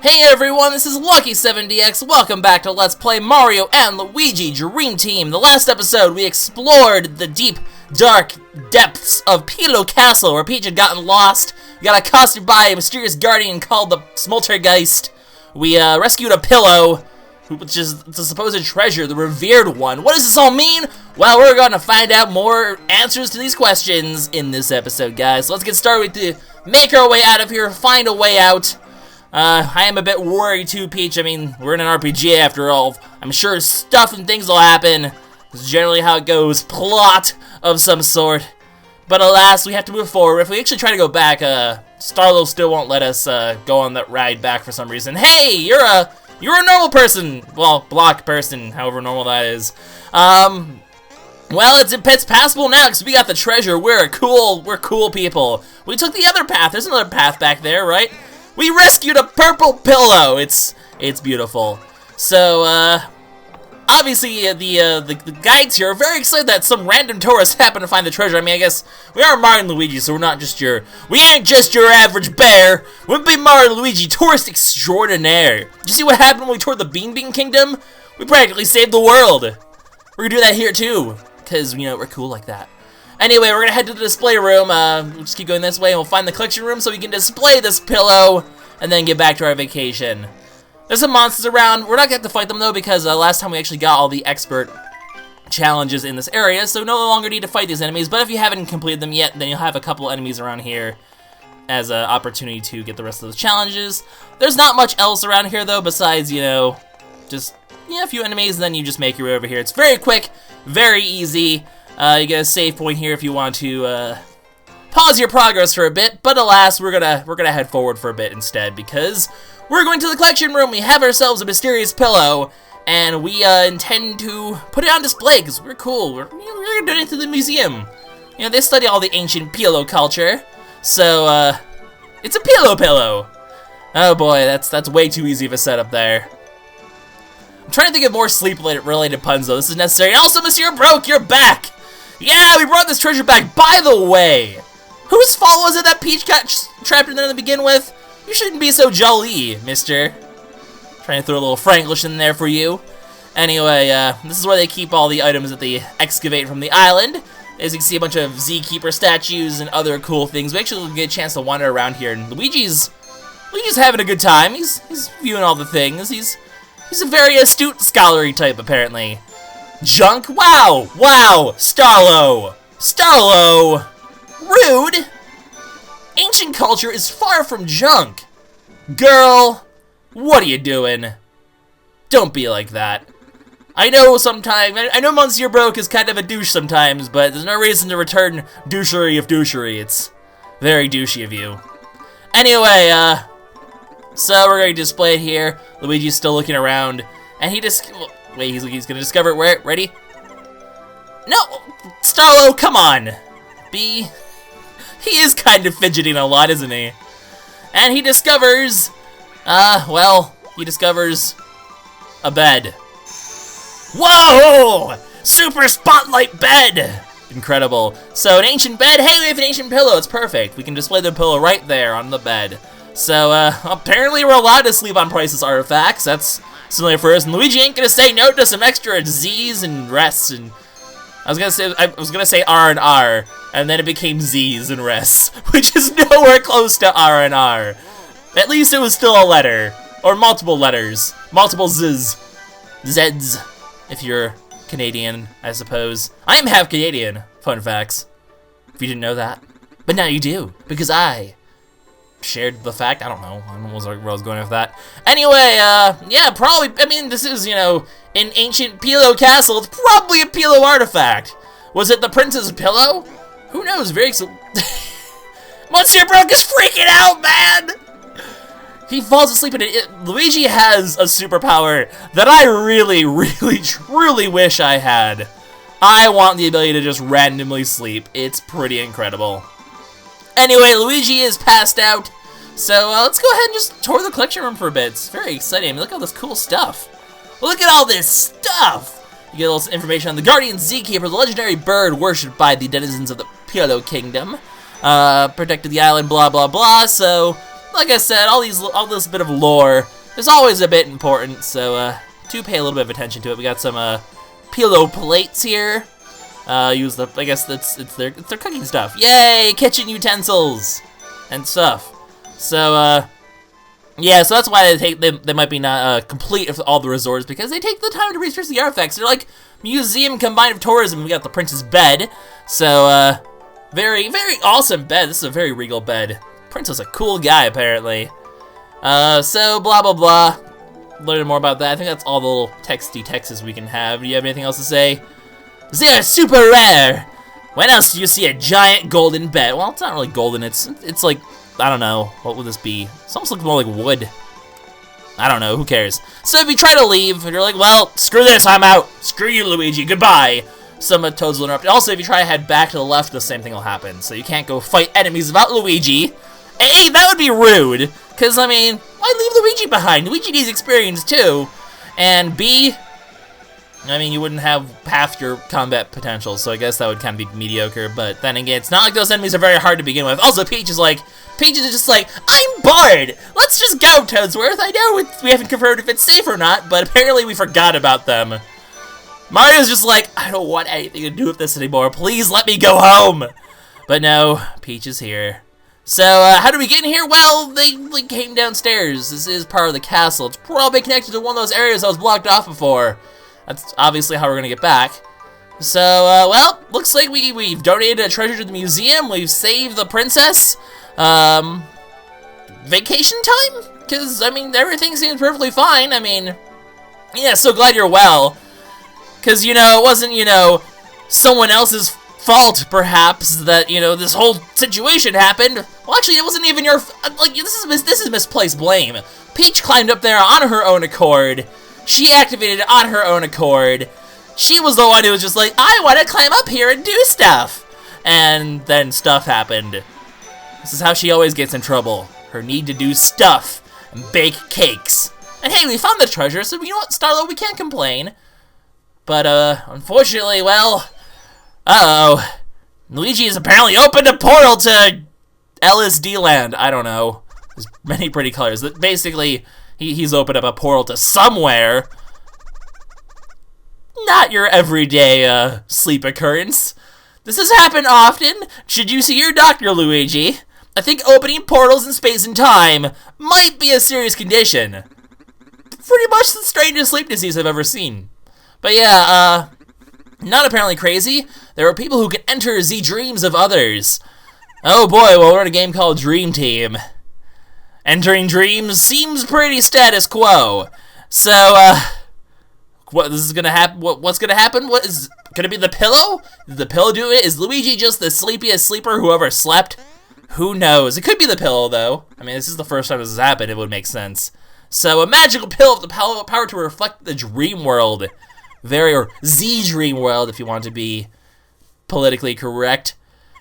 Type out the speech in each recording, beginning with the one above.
Hey everyone, this is LuckySevenDX. Welcome back to Let's Play Mario and Luigi Dream Team. The last episode, we explored the deep, dark depths of Pi'illo Castle, where Peach had gotten lost. We got accosted by a mysterious guardian called the Smoltergeist. We rescued a pillow, which is the supposed treasure, the revered one. What does this all mean? Well, we're going to find out more answers to these questions in this episode, guys. So let's get started to make our way out of here, find a way out. I am a bit worried too, Peach. I mean, we're in an RPG after all. I'm sure stuff and things will happen. It's generally how it goes. Plot of some sort. But alas, we have to move forward. If we actually try to go back, Starlo still won't let us go on that ride back for some reason. Hey, you're a normal person. Well, block person, however normal that is. Well, it's passable now because we got the treasure. We're cool people. We took the other path. There's another path back there, right? We rescued a purple pillow. It's beautiful. So, obviously, the guides here are very excited that some random tourists happen to find the treasure. I mean, I guess we are Mario and Luigi, so we ain't just your average bear. We'll be Mario and Luigi, tourist extraordinaire. Did you see what happened when we toured the Bean Bean Kingdom? We practically saved the world. We're gonna do that here too, because we're cool like that. Anyway, we're gonna head to the display room. We'll just keep going this way, and we'll find the collection room so we can display this pillow, and then get back to our vacation. There's some monsters around. We're not gonna have to fight them though, because last time we actually got all the expert challenges in this area, so no longer need to fight these enemies. But if you haven't completed them yet, then you'll have a couple enemies around here as an opportunity to get the rest of those challenges. There's not much else around here though, besides just a few enemies, and then you just make your way over here. It's very quick, very easy. You get a save point here if you want to pause your progress for a bit, but alas, we're gonna head forward for a bit instead, because we're going to the collection room. We have ourselves a mysterious pillow, and we intend to put it on display because we're cool. We're gonna donate it to the museum. They study all the ancient Pi'illo culture, so it's a pillow. Oh boy, that's way too easy of a setup there. I'm trying to think of more sleep-related puns though. This is necessary. And also, Monsieur Broke, you're back. Yeah, we brought this treasure back. By the way, whose fault was it that Peach got trapped in there to begin with? You shouldn't be so jolly, mister. Trying to throw a little Franglish in there for you. Anyway, this is where they keep all the items that they excavate from the island. As you can see, a bunch of Z-Keeper statues and other cool things. We actually get a chance to wander around here, and Luigi's having a good time. He's viewing all the things. He's a very astute, scholarly type, apparently. Junk? Wow! Starlo! Rude! Ancient culture is far from junk! Girl, what are you doing? Don't be like that. I know Monsieur Broke is kind of a douche sometimes, but there's no reason to return douchery of douchery. It's very douchey of you. Anyway, so we're going to display it here. Luigi's still looking around, and wait, he's gonna discover it. Where? Ready? No! Starlo, come on! He is kind of fidgeting a lot, isn't he? And he discovers, he discovers a bed. Whoa! Super spotlight bed! Incredible. So, an ancient bed? Hey, we have an ancient pillow. It's perfect. We can display the pillow right there on the bed. So, apparently we're allowed to sleep on priceless artifacts. That's similar for us, and Luigi ain't gonna say no to some extra Z's and rests, and I was gonna say R and R, and then it became Z's and rests, which is nowhere close to R and R. At least it was still a letter, or multiple letters, multiple Z's, if you're Canadian, I suppose. I am half Canadian, fun facts, if you didn't know that, but now you do, because I shared the fact. I don't know where I was going with that. Anyway, yeah, probably, I mean, this is, in ancient Pi'illo Castle, it's probably a Pi'illo artifact. Was it the prince's pillow? Who knows, Monsieur Broke is freaking out, man! He falls asleep in it. Luigi has a superpower that I really, truly wish I had. I want the ability to just randomly sleep. It's pretty incredible. Anyway, Luigi is passed out, so let's go ahead and just tour the collection room for a bit. It's very exciting. I mean, look at all this cool stuff. Look at all this stuff! You get a little information on the Guardian Z-Keeper, the legendary bird worshipped by the denizens of the Pi'illo Kingdom. Protected the island, blah, blah, blah. So, like I said, all this bit of lore is always a bit important, so do pay a little bit of attention to it. We got some Pi'illo plates here. I guess it's their cooking stuff. Yay, kitchen utensils and stuff. So yeah, so that's why they might be not complete with all the resorts, because they take the time to research the artifacts. They're like museum combined with tourism. We got the prince's bed. So very, very awesome bed. This is a very regal bed. Prince is a cool guy, apparently. So blah blah blah. Learning more about that. I think that's all the little texty texts we can have. Do you have anything else to say? They are super rare. When else do you see a giant golden bed? Well, it's not really golden. It's like, I don't know. What would this be? It almost looks more like wood. I don't know. Who cares? So if you try to leave, and you're like, well, screw this. I'm out. Screw you, Luigi. Goodbye. Some Toads will interrupt. Also, if you try to head back to the left, the same thing will happen. So you can't go fight enemies without Luigi. A, that would be rude. Because, I mean, why leave Luigi behind? Luigi needs experience, too. And B, I mean, you wouldn't have half your combat potential, so I guess that would kind of be mediocre. But then again, it's not like those enemies are very hard to begin with. Also, Peach is just like, I'm bored! Let's just go, Toadsworth. I know we haven't confirmed if it's safe or not, but apparently we forgot about them. Mario's just like, I don't want anything to do with this anymore. Please let me go home! But no, Peach is here. So, how do we get in here? Well, they came downstairs. This is part of the castle. It's probably connected to one of those areas that was blocked off before. That's obviously how we're gonna get back. So, well, looks like we've donated a treasure to the museum. We've saved the princess. Vacation time? Because, I mean, everything seems perfectly fine. I mean, yeah, so glad you're well. Because, you know, it wasn't, you know, someone else's fault, perhaps, that, you know, this whole situation happened. Well, actually, it wasn't even your, like, this is misplaced blame. Peach climbed up there on her own accord. She activated it on her own accord. She was the one who was just like, I want to climb up here and do stuff. And then stuff happened. This is how she always gets in trouble. Her need to do stuff and bake cakes. And hey, we found the treasure, so you know what, Starlo, we can't complain. But, unfortunately, well, uh-oh. Luigi has apparently opened a portal to LSD land. I don't know. There's many pretty colors. Basically, he's opened up a portal to somewhere. Not your everyday, sleep occurrence. This has happened often. Should you see your doctor, Luigi? I think opening portals in space and time might be a serious condition. Pretty much the strangest sleep disease I've ever seen. But yeah, not apparently crazy. There are people who can enter the dreams of others. Oh boy, well, we're in a game called Dream Team. Entering dreams seems pretty status quo. So, what this is gonna happen? What's gonna happen? What is gonna be the pillow? Did the pillow do it? Is Luigi just the sleepiest sleeper who ever slept? Who knows? It could be the pillow, though. I mean, this is the first time this has happened. It would make sense. So, a magical pill with the power to reflect the dream world. Or Z-dream world, if you want to be politically correct.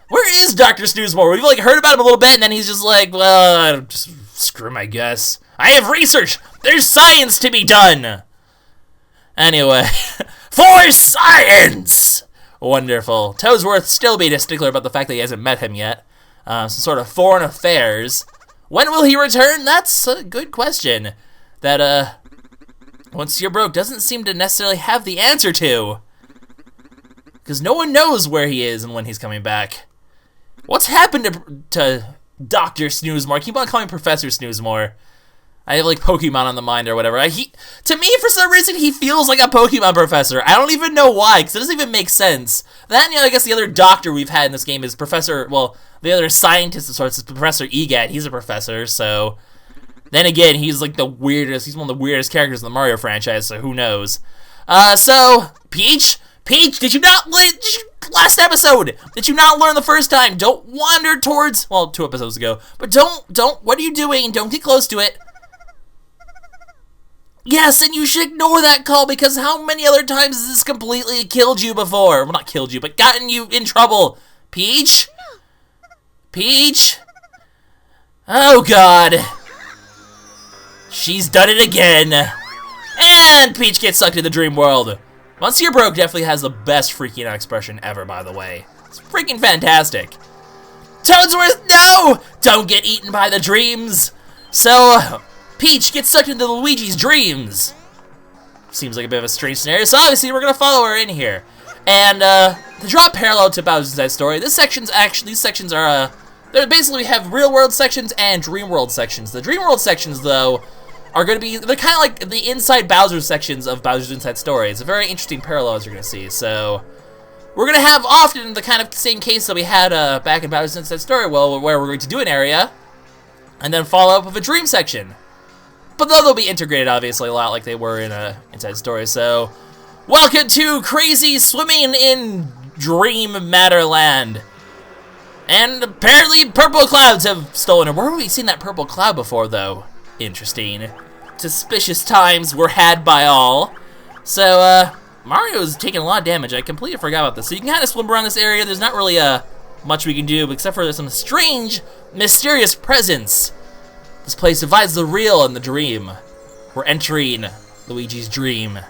Where is Dr. Snoozemore? We've, like, heard about him a little bit, and then he's just like, well, just screw him, I guess. I have research! There's science to be done! Anyway, for science! Wonderful. Toadsworth still being a stickler about the fact that he hasn't met him yet. Some sort of foreign affairs. When will he return? That's a good question. That, once you're broke, doesn't seem to necessarily have the answer to. Because no one knows where he is and when he's coming back. What's happened to Dr. Snoozemore? I keep on calling him Professor Snoozemore. I have, like, Pokemon on the mind or whatever. To me, for some reason, he feels like a Pokemon professor. I don't even know why, because it doesn't even make sense. Then, you know, I guess the other doctor we've had in this game is Professor, well, the other scientist of sorts is Professor EGAT. He's a professor, so. Then again, he's, like, he's one of the weirdest characters in the Mario franchise, so who knows. So, Peach, did you not, last episode, did you not learn the first time? Don't wander towards, well, 2 episodes ago, but don't, what are you doing? Don't get close to it. Yes, and you should ignore that call, because how many other times has this completely killed you before? Well, not killed you, but gotten you in trouble. Peach? Peach? Oh, God. She's done it again. And Peach gets sucked into the dream world. Once You're Broke definitely has the best freaking out expression ever, by the way. It's freaking fantastic. Toadsworth, no! Don't get eaten by the dreams. So, Peach gets sucked into Luigi's dreams. Seems like a bit of a strange scenario, so obviously we're gonna follow her in here. And to draw a parallel to Bowser's Inside Story, these sections are they basically have real world sections and dream world sections. The dream world sections, though, are going to be, they're kind of like the inside Bowser sections of Bowser's Inside Story. It's a very interesting parallel, as you're going to see. So we're going to have often the kind of same case that we had back in Bowser's Inside Story, well, where we're going to do an area and then follow up with a dream section. But they'll be integrated, obviously, a lot like they were in Inside Story. So welcome to Crazy Swimming in Dream Matterland. And apparently purple clouds have stolen her. Where have we seen that purple cloud before, though? Interesting. Suspicious times were had by all. So, Mario's taking a lot of damage. I completely forgot about this. So you can kind of swim around this area. There's not really much we can do, except for there's some strange, mysterious presence. This place divides the real and the dream. We're entering Luigi's dream.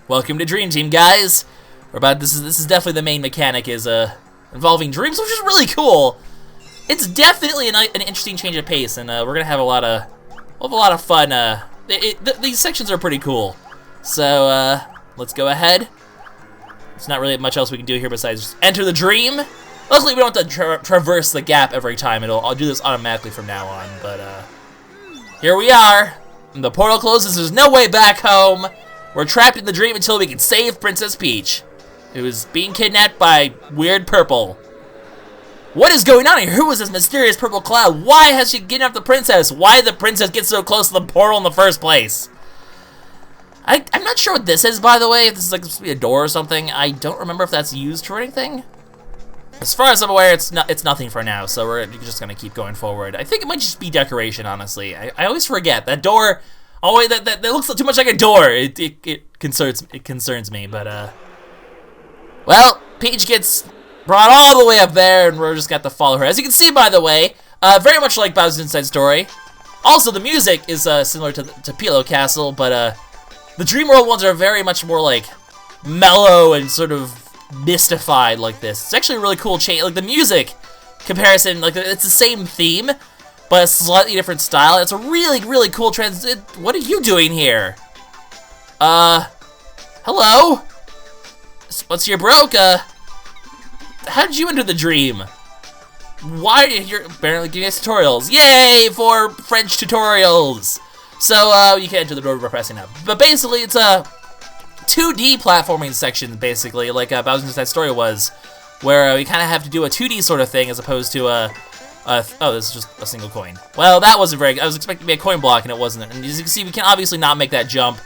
Welcome to Dream Team, guys. This is definitely the main mechanic, is involving dreams, which is really cool. It's definitely an interesting change of pace, and we're gonna have a lot of fun. These sections are pretty cool. So let's go ahead. There's not really much else we can do here besides just enter the dream. Luckily, we don't have to traverse the gap every time. I'll do this automatically from now on. But here we are. The portal closes. There's no way back home. We're trapped in the dream until we can save Princess Peach, who is being kidnapped by weird purple. What is going on here? Who is this mysterious purple cloud? Why has she kidnapped the princess? Why did the princess get so close to the portal in the first place? I'm not sure what this is, by the way. If this is like supposed to be a door or something. I don't remember if that's used for anything. As far as I'm aware, it's nothing for now, so we're just gonna keep going forward. I think it might just be decoration, honestly. I always forget that door. Oh, that looks too much like a door. It concerns me, but well, Peach gets brought all the way up there, and we're just got to follow her. As you can see, by the way, very much like Bowser's Inside Story. Also, the music is similar to Pi'illo Castle, but the Dream World ones are very much more like mellow and sort of mystified like this. It's actually a really cool change. Like the music comparison, like it's the same theme, but a slightly different style. It's a really, really cool transition. What are you doing here? Hello? What's your broke? How did you enter the dream? Why you're apparently giving us tutorials? Yay for French tutorials! So you can enter the door by pressing up. But basically, it's a 2D platforming section, basically, like Bowser's Inside Story was, where we kind of have to do a 2D sort of thing as opposed to oh, this is just a single coin. Well, that wasn't very. I was expecting to be a coin block, and it wasn't. And as you can see, we can obviously not make that jump.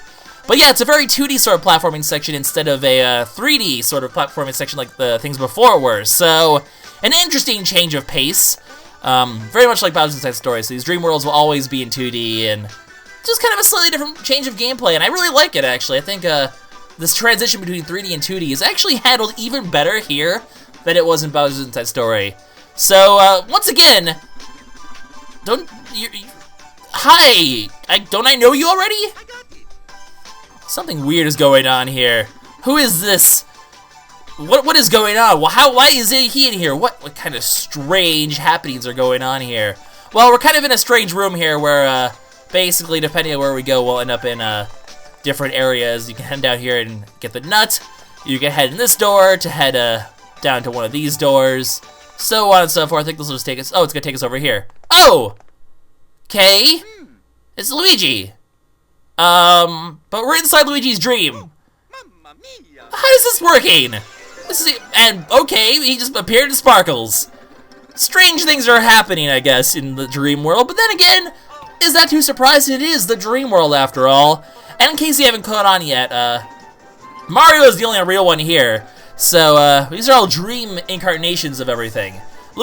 But yeah, it's a very 2D sort of platforming section instead of a 3D sort of platforming section like the things before were. So, an interesting change of pace. Very much like Bowser's Inside Story. So these dream worlds will always be in 2D, and just kind of a slightly different change of gameplay. And I really like it, actually. I think this transition between 3D and 2D is actually handled even better here than it was in Bowser's Inside Story. So, once again, hi! Don't I know you already? Something weird is going on here. Who is this? What is going on? Well, why is he in here? What kind of strange happenings are going on here? Well, we're kind of in a strange room here where, basically, depending on where we go, we'll end up in, different areas. You can head down here and get the nut. You can head in this door to head, down to one of these doors. So on and so forth. I think this will just take us... Oh, it's gonna take us over here. Oh! Okay. It's Luigi. But we're inside Luigi's dream. How is this working? And okay, he just appeared in sparkles. Strange things are happening, I guess, in the dream world. But then again, is that too surprising? It is the dream world, after all. And in case you haven't caught on yet, Mario is the only real one here. So, these are all dream incarnations of everything.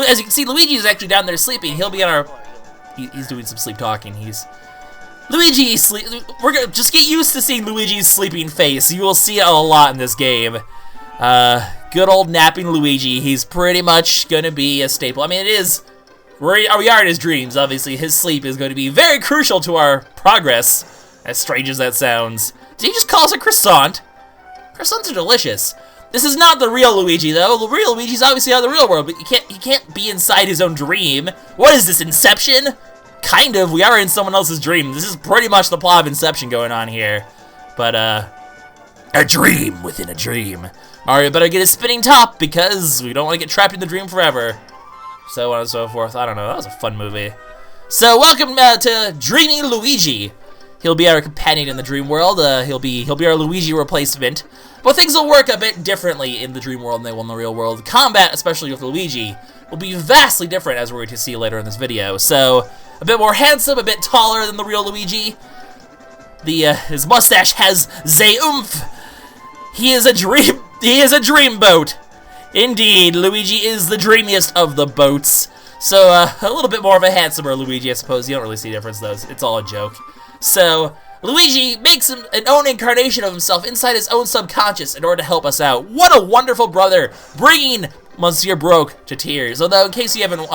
As you can see, Luigi is actually down there sleeping. He'll be on our... He's doing some sleep talking. Luigi sleep. We're gonna just get used to seeing Luigi's sleeping face. You will see it a lot in this game. Good old napping Luigi. He's pretty much gonna be a staple. I mean, it is. We are in his dreams. Obviously, his sleep is going to be very crucial to our progress. As strange as that sounds. Did he just call us a croissant? Croissants are delicious. This is not the real Luigi, though. The real Luigi's obviously out of the real world, but he can't be inside his own dream. What is this, Inception? kind of. We are in someone else's dream. This is pretty much the plot of Inception going on here. But, a dream within a dream. Mario better get his spinning top because we don't want to get trapped in the dream forever. So on and so forth. I don't know. That was a fun movie. So welcome to Dreamy Luigi. He'll be our companion in the dream world. He'll be our Luigi replacement. But things will work a bit differently in the dream world than they will in the real world. Combat, especially with Luigi, will be vastly different, as we're going to see later in this video. So a bit more handsome, a bit taller than the real Luigi. His mustache has ze oomph. He is a dreamboat. Indeed, Luigi is the dreamiest of the boats. So, a little bit more of a handsomer Luigi, I suppose. You don't really see a difference, though. It's all a joke. So, Luigi makes an own incarnation of himself inside his own subconscious in order to help us out. What a wonderful brother, bringing Monsieur Broke to tears. Although, in case you haven't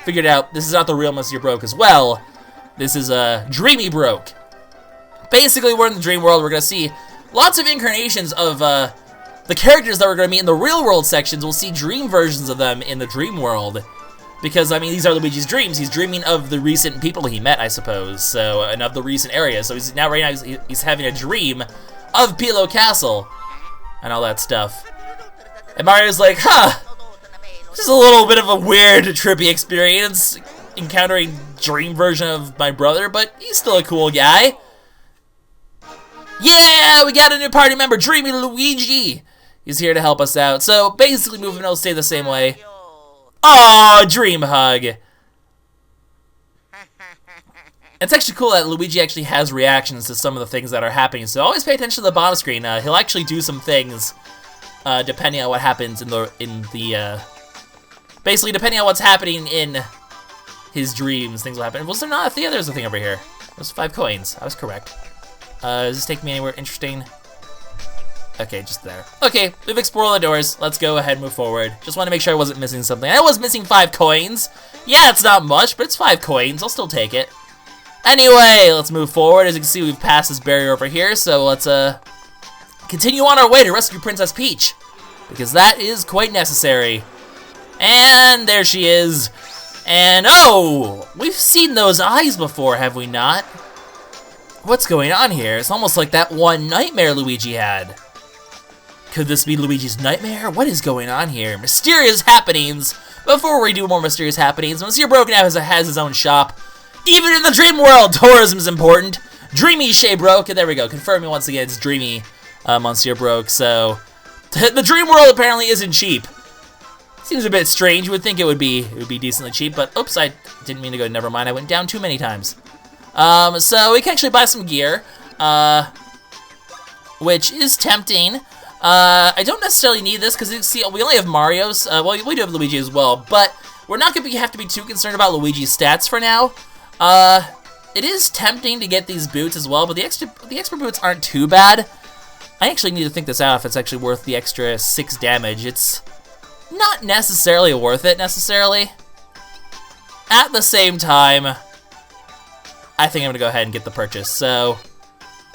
figured out, this is not the real Monsieur Broke as well. This is Dreamy Broke. Basically, we're in the dream world. We're going to see lots of incarnations of the characters that we're going to meet in the real world sections. We'll see dream versions of them in the dream world. Because, I mean, these are Luigi's dreams. He's dreaming of the recent people he met, I suppose. So, and of the recent areas. So right now he's having a dream of Pi'illo Castle. And all that stuff. And Mario's like, huh, this is a little bit of a weird, trippy experience. Encountering dream version of my brother, but he's still a cool guy. Yeah, we got a new party member, Dreamy Luigi. He's here to help us out. So basically, movement will stay the same way. Oh, dream hug. It's actually cool that Luigi actually has reactions to some of the things that are happening. So always pay attention to the bottom screen. He'll actually do some things depending on what happens basically depending on what's happening in his dreams. Things will happen. Was there not a thing? There's a thing over here. There's 5 coins. I was correct. Does this take me anywhere interesting? Okay, just there. Okay, we've explored all the doors. Let's go ahead and move forward. Just want to make sure I wasn't missing something. I was missing 5 coins. Yeah, it's not much, but it's 5 coins. I'll still take it. Anyway, let's move forward. As you can see, we've passed this barrier over here, so let's continue on our way to rescue Princess Peach, because that is quite necessary. And there she is. And oh, we've seen those eyes before, have we not? What's going on here? It's almost like that one nightmare Luigi had. Could this be Luigi's nightmare? What is going on here? Mysterious happenings. Before we do more mysterious happenings, Monsieur Broke now has his own shop. Even in the dream world, tourism is important. Dreamy Chez Broke, and there we go. Confirming once again it's Dreamy Monsieur Broke. So the dream world apparently isn't cheap. Seems a bit strange. You would think it would be decently cheap, but oops, I didn't mean to go. Never mind. I went down too many times. So we can actually buy some gear, which is tempting. I don't necessarily need this because you see we only have Mario's. Well, we do have Luigi as well, but we're not gonna have to be too concerned about Luigi's stats for now. It is tempting to get these boots as well, but the extra boots aren't too bad. I actually need to think this out if it's actually worth the extra 6 damage. It's not necessarily worth it necessarily. At the same time, I think I'm gonna go ahead and get the purchase. So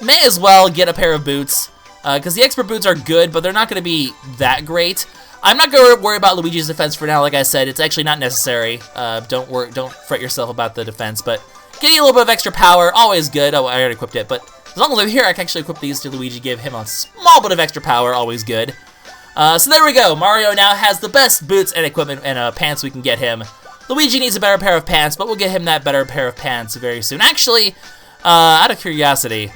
may as well get a pair of boots. Because the expert boots are good, but they're not going to be that great. I'm not going to worry about Luigi's defense for now. Like I said, it's actually not necessary. Don't fret yourself about the defense, but getting a little bit of extra power, always good. Oh, I already equipped it, but as long as I'm here, I can actually equip these to Luigi, give him a small bit of extra power, always good. So there we go. Mario now has the best boots and equipment and pants we can get him. Luigi needs a better pair of pants, but we'll get him that better pair of pants very soon. Actually, out of curiosity,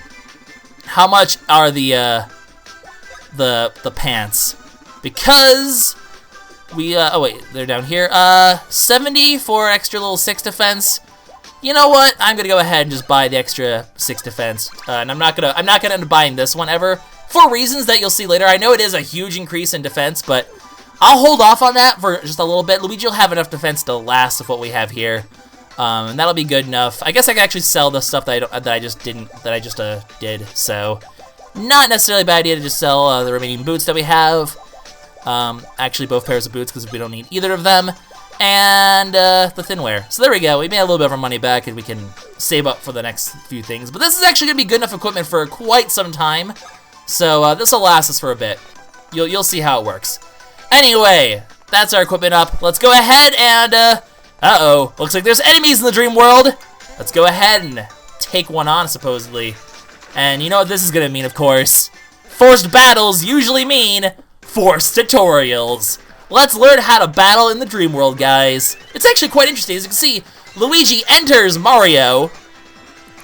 how much are the pants? Because we oh wait, they're down here. 70 for extra little 6 defense. You know what? I'm gonna go ahead and just buy the extra 6 defense, and I'm not gonna end up buying this one ever for reasons that you'll see later. I know it is a huge increase in defense, but I'll hold off on that for just a little bit. Luigi will have enough defense to last with what we have here, and that'll be good enough. I guess I can actually sell the stuff that I just did. So not necessarily a bad idea to just sell the remaining boots that we have. Actually, both pairs of boots because we don't need either of them. And the thinware. So there we go. We made a little bit of our money back and we can save up for the next few things. But this is actually going to be good enough equipment for quite some time. So this will last us for a bit. You'll see how it works. Anyway, that's our equipment up. Let's go ahead and, uh-oh. Looks like there's enemies in the dream world. let's go ahead and take one on, supposedly. And you know what this is gonna mean, of course. Forced battles usually mean forced tutorials. Let's learn how to battle in the Dream World, guys. It's actually quite interesting. As you can see, Luigi enters Mario,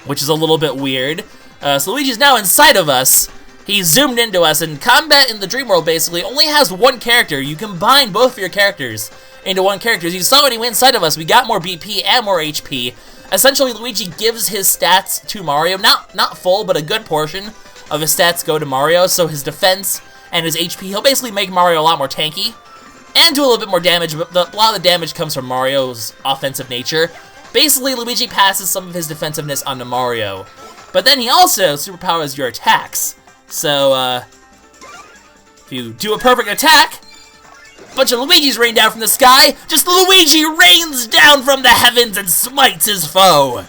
which is a little bit weird. So Luigi's now inside of us. He's zoomed into us, and combat in the Dream World basically only has one character. You combine both of your characters into one character. As you saw when he went inside of us, we got more BP and more HP. Essentially, Luigi gives his stats to Mario. Not full, but a good portion of his stats go to Mario, so his defense and his HP, he'll basically make Mario a lot more tanky and do a little bit more damage, but a lot of the damage comes from Mario's offensive nature. Basically, Luigi passes some of his defensiveness onto Mario, but then he also superpowers your attacks. So, if you do a perfect attack, a bunch of Luigis rain down from the sky. Just Luigi rains down from the heavens and smites his foe.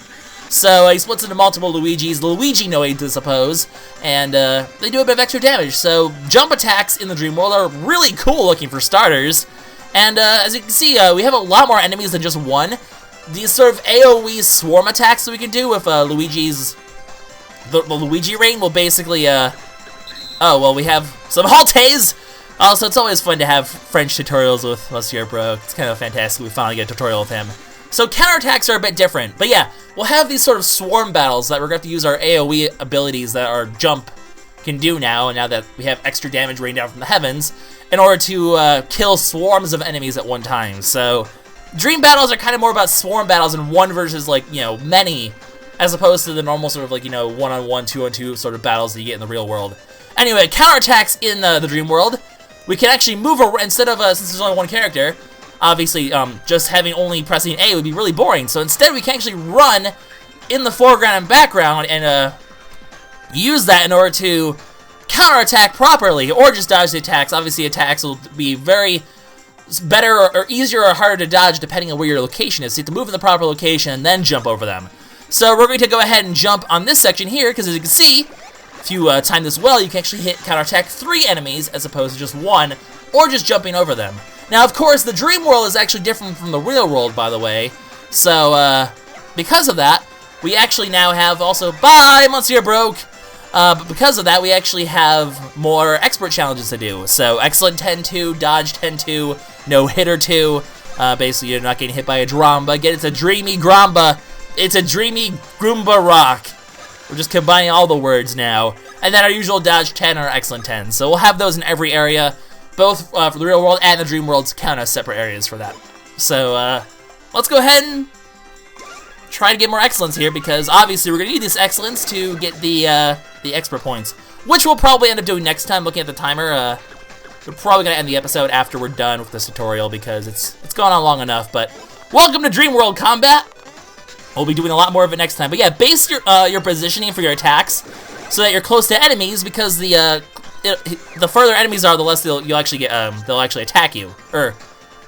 So he splits into multiple Luigis, Luiginoids, I suppose, and they do a bit of extra damage. So jump attacks in the Dream World are really cool looking for starters. And as you can see, we have a lot more enemies than just one. These sort of AoE swarm attacks that we can do with Luigi's... The Luigi rain will basically... Oh, well, we have some haltes! Also, it's always fun to have French tutorials with Monsieur Bro. It's kind of fantastic we finally get a tutorial with him. So counterattacks are a bit different, but yeah, we'll have these sort of swarm battles that we're going to have to use our AoE abilities that our jump can do now, and now that we have extra damage raining down from the heavens, in order to kill swarms of enemies at one time. So Dream battles are kind of more about swarm battles and one versus, like, you know, many, as opposed to the normal sort of, like, you know, one-on-one, two-on-two sort of battles that you get in the real world. Anyway, counterattacks in the Dream World, we can actually move around, instead of, since there's only one character, obviously, just having only pressing A would be really boring. So instead, we can actually run in the foreground and background and use that in order to counterattack properly, or just dodge the attacks. Obviously, attacks will be very better or easier or harder to dodge depending on where your location is. So you have to move in the proper location and then jump over them. So we're going to go ahead and jump on this section here, because as you can see, if you time this well, you can actually hit counterattack 3 enemies as opposed to just 1, or just jumping over them. Now, of course, the Dream World is actually different from the real world, by the way. So, because of that, we actually now have also... Bye, Monsieur Broke! But because of that, we actually have more expert challenges to do. So, Excellent 10-2, Dodge 10-2, No Hitter 2. Basically, you're not getting hit by a Dromba. It's a Dreamy Gromba. It's a Dreamy Groomba Rock. We're just combining all the words now. And then our usual Dodge 10 or Excellent 10. So we'll have those in every area, both for the real world and the Dream World, to count as separate areas for that. So let's go ahead and try to get more excellence here, because obviously we're going to need this excellence to get the expert points, which we'll probably end up doing next time. Looking at the timer, we're probably going to end the episode after we're done with this tutorial, because it's gone on long enough. But welcome to Dream World Combat. We'll be doing a lot more of it next time. But yeah, base your positioning for your attacks so that you're close to enemies, because the further enemies are, the less you'll actually get. They'll actually attack you, or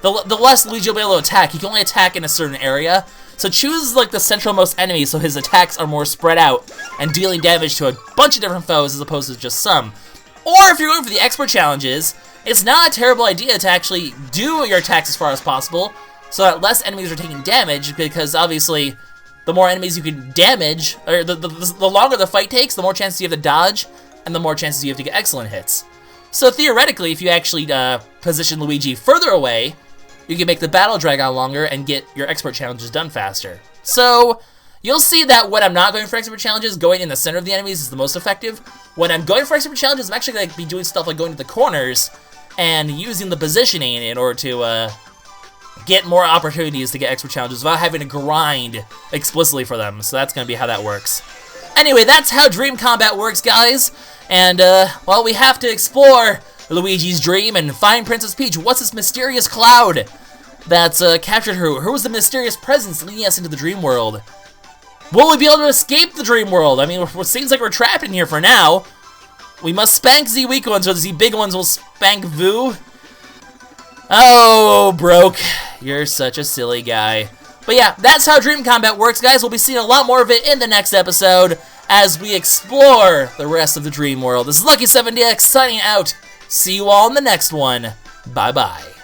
the less Luigi will be able to attack. He can only attack in a certain area. So choose like the centralmost enemy, so his attacks are more spread out and dealing damage to a bunch of different foes as opposed to just some. Or if you're going for the expert challenges, it's not a terrible idea to actually do your attacks as far as possible, so that less enemies are taking damage, because obviously the more enemies you can damage, or the longer the fight takes, the more chances you have to dodge, and the more chances you have to get excellent hits. So theoretically, if you actually position Luigi further away, you can make the battle drag on longer and get your expert challenges done faster. So you'll see that when I'm not going for expert challenges, going in the center of the enemies is the most effective. When I'm going for expert challenges, I'm actually going to be doing stuff like going to the corners and using the positioning in order to get more opportunities to get expert challenges without having to grind explicitly for them. So that's going to be how that works. Anyway, that's how Dream Combat works, guys. And, well, we have to explore Luigi's dream and find Princess Peach. What's this mysterious cloud that's captured her? Who was the mysterious presence leading us into the Dream World? Will we be able to escape the Dream World? I mean, it seems like we're trapped in here for now. We must spank the weak ones, or the big ones will spank Vu. Oh, Broke. You're such a silly guy. But yeah, that's how Dream Combat works, guys. We'll be seeing a lot more of it in the next episode as we explore the rest of the Dream World. This is LuckySevenDX signing out. See you all in the next one. Bye-bye.